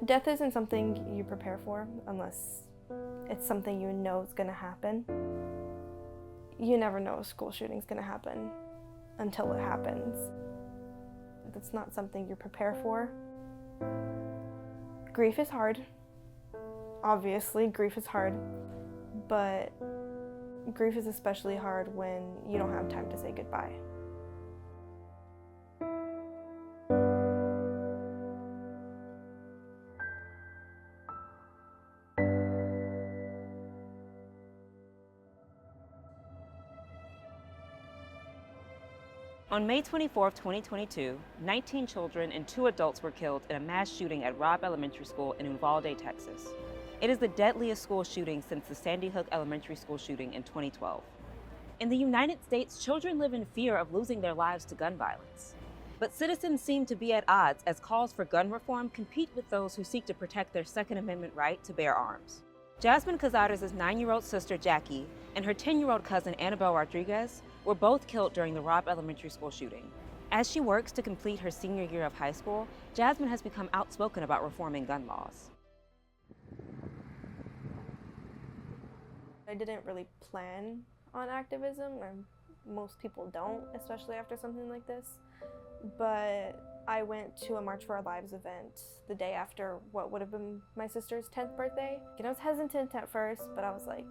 Death isn't something you prepare for unless it's something you know is going to happen. You never know a school shooting is going to happen until it happens. That's not something you prepare for. Grief is hard. Obviously, grief is hard, but grief is especially hard when you don't have time to say goodbye. On May 24, 2022, 19 children and 2 adults were killed in a mass shooting at Robb Elementary School in Uvalde, Texas. It is the deadliest school shooting since the Sandy Hook Elementary School shooting in 2012. In the United States, children live in fear of losing their lives to gun violence. But citizens seem to be at odds as calls for gun reform compete with those who seek to protect their Second Amendment right to bear arms. Jasmine Cazares' 9-year-old sister Jackie and her 10-year-old cousin Annabelle Rodriguez were both killed during the Robb Elementary School shooting. As she works to complete her senior year of high school, Jasmine has become outspoken about reforming gun laws. I didn't really plan on activism, or most people don't, especially after something like this. But I went to a March for Our Lives event the day after what would have been my sister's 10th birthday. And I was hesitant at first, but I was like,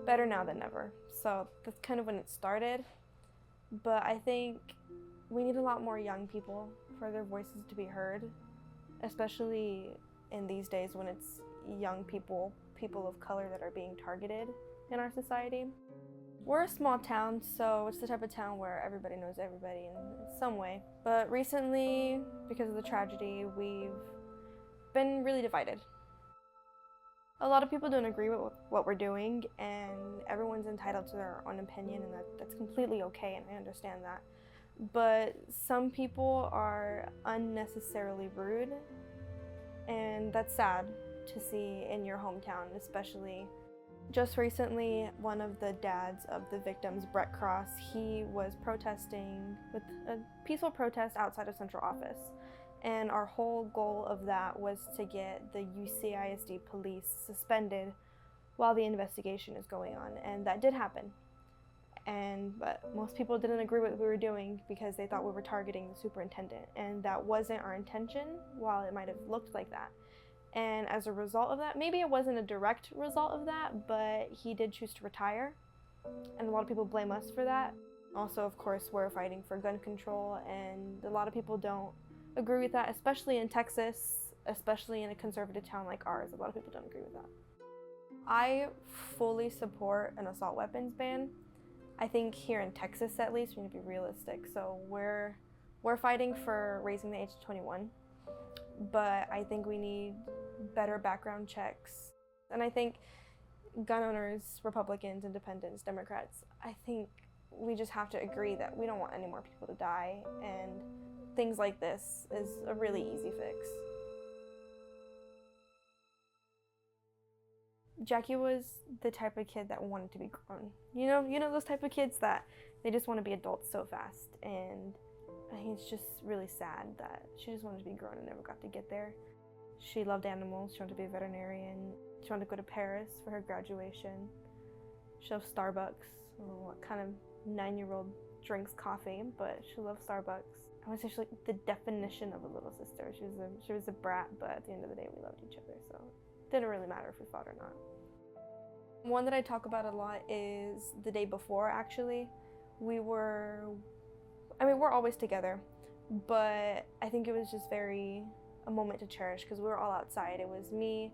better now than never. So that's kind of when it started. But I think we need a lot more young people for their voices to be heard, especially in these days when it's young people, people of color that are being targeted in our society. We're a small town, so it's the type of town where everybody knows everybody in some way. But recently, because of the tragedy, we've been really divided. A lot of people don't agree with what we're doing, and everyone's entitled to their own opinion, and that's completely okay, and I understand that. But some people are unnecessarily rude, and that's sad to see in your hometown, especially. Just recently, one of the dads of the victims, Brett Cross, he was protesting with a peaceful protest outside of central office. And our whole goal of that was to get the UCISD police suspended while the investigation is going on, and that did happen. But most people didn't agree with what we were doing because they thought we were targeting the superintendent, and that wasn't our intention, while it might have looked like that. And as a result of that, maybe it wasn't a direct result of that, but he did choose to retire, and a lot of people blame us for that. Also, of course, we're fighting for gun control, and a lot of people don't agree with that, especially in Texas, especially in a conservative town like ours. A lot of people don't agree with that. I fully support an assault weapons ban. I think here in Texas, at least, we need to be realistic. So we're fighting for raising the age to 21, but I think we need better background checks. And I think gun owners, Republicans, Independents, Democrats, I think we just have to agree that we don't want any more people to die, and things like this is a really easy fix. Jackie was the type of kid that wanted to be grown. You know those type of kids that they just want to be adults so fast, and I think it's just really sad that she just wanted to be grown and never got to get there. She loved animals, she wanted to be a veterinarian, she wanted to go to Paris for her graduation. She loves Starbucks. I don't know what kind of 9-year-old drinks coffee, but she loves Starbucks. I would say she's like the definition of a little sister. She was a brat, but at the end of the day, we loved each other, so it didn't really matter if we fought or not. One that I talk about a lot is the day before, actually. We're always together, but I think it was just a moment to cherish because we were all outside. It was me,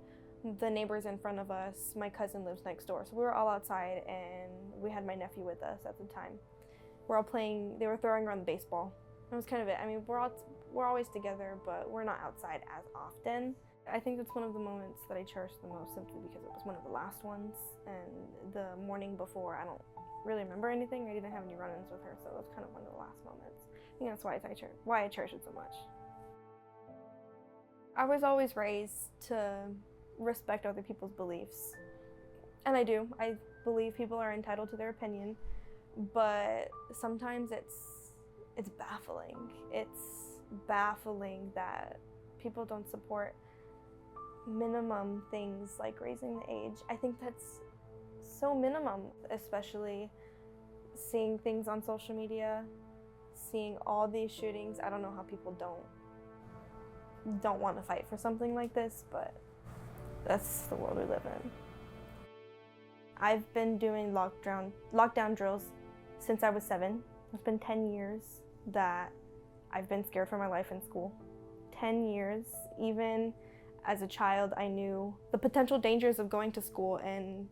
the neighbors in front of us, my cousin lives next door, so we were all outside, and we had my nephew with us at the time. We're all playing, they were throwing around the baseball. That was kind of it. I mean, we're always together, but we're not outside as often. I think that's one of the moments that I cherish the most, simply because it was one of the last ones, and the morning before, I don't really remember anything. I didn't have any run-ins with her, so it was kind of one of the last moments. I think that's why I cherish it so much. I was always raised to respect other people's beliefs, and I do. I believe people are entitled to their opinion, but sometimes it's baffling. It's baffling that people don't support minimum things like raising the age. I think that's so minimum, especially seeing things on social media, seeing all these shootings. I don't know how people don't want to fight for something like this, but that's the world we live in. I've been doing lockdown drills since I was 7. It's been 10 years that I've been scared for my life in school. 10 years. Even as a child, I knew the potential dangers of going to school, and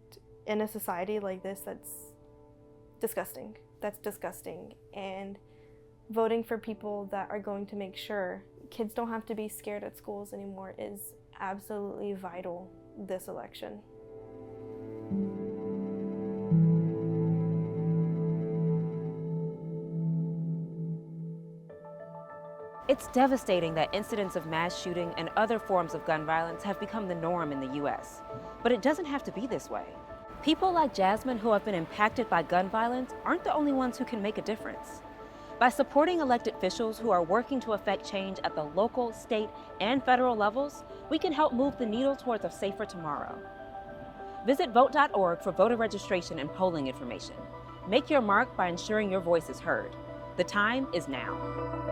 in a society like this, that's disgusting. That's disgusting. And voting for people that are going to make sure kids don't have to be scared at schools anymore is absolutely vital this election. It's devastating that incidents of mass shooting and other forms of gun violence have become the norm in the U.S. But it doesn't have to be this way. People like Jasmine who have been impacted by gun violence aren't the only ones who can make a difference. By supporting elected officials who are working to affect change at the local, state, and federal levels, we can help move the needle towards a safer tomorrow. Visit vote.org for voter registration and polling information. Make your mark by ensuring your voice is heard. The time is now.